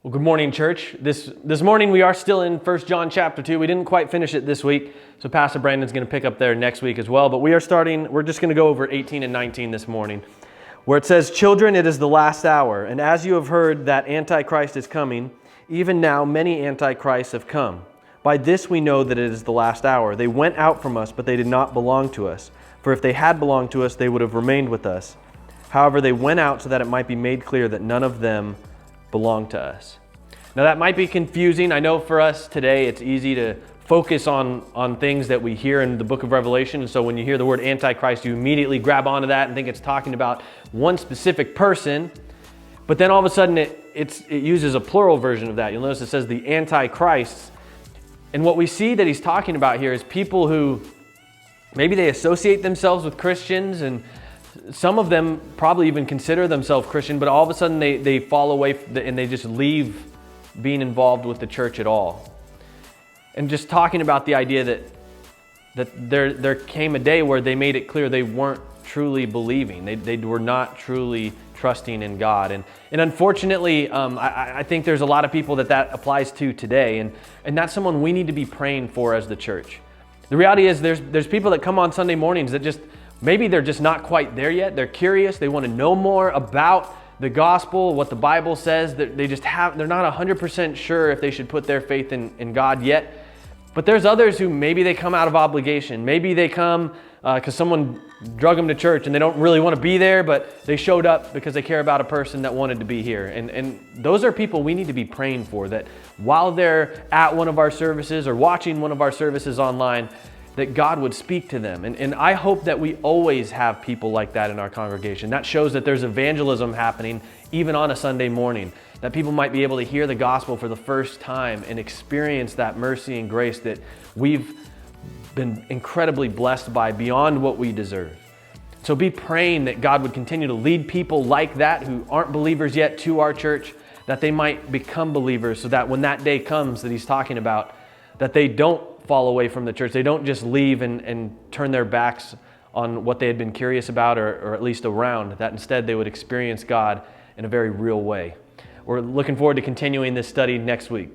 Well, good morning, church. This morning we are still in 1 John chapter 2. We didn't quite finish it this week, so Pastor Brandon's going to pick up there next week as well. But we're just going to go over 18 and 19 this morning, where it says, "Children, it is the last hour, and as you have heard that Antichrist is coming, even now many Antichrists have come. By this we know that it is the last hour. They went out from us, but they did not belong to us. For if they had belonged to us, they would have remained with us. However, they went out so that it might be made clear that none of them belong to us." Now that might be confusing. I know for us today it's easy to focus on things that we hear in the book of Revelation. And so when you hear the word Antichrist, you immediately grab onto that and think it's talking about one specific person. But then all of a sudden it uses a plural version of that. You'll notice it says the Antichrists. And what we see that he's talking about here is people who maybe they associate themselves with Christians, and some of them probably even consider themselves Christian, but all of a sudden they fall away and they just leave being involved with the church at all. And just talking about the idea that there came a day where they made it clear they weren't truly believing. They were not truly trusting in God. And unfortunately, I think there's a lot of people that applies to today. And that's someone we need to be praying for as the church. The reality is there's people that come on Sunday mornings that maybe they're just not quite there yet. They're curious. They want to know more about the gospel, what the Bible says. They're not 100% sure if they should put their faith in God yet. But there's others who maybe they come out of obligation. Maybe they come because someone drug them to church and they don't really want to be there, but they showed up because they care about a person that wanted to be here. And those are people we need to be praying for, that while they're at one of our services or watching one of our services online, that God would speak to them. And I hope that we always have people like that in our congregation. That shows that there's evangelism happening even on a Sunday morning, that people might be able to hear the gospel for the first time and experience that mercy and grace that we've been incredibly blessed by beyond what we deserve. So be praying that God would continue to lead people like that who aren't believers yet to our church, that they might become believers, so that when that day comes that he's talking about, that they don't fall away from the church. They don't just leave and turn their backs on what they had been curious about or at least around, that instead they would experience God in a very real way. We're looking forward to continuing this study next week.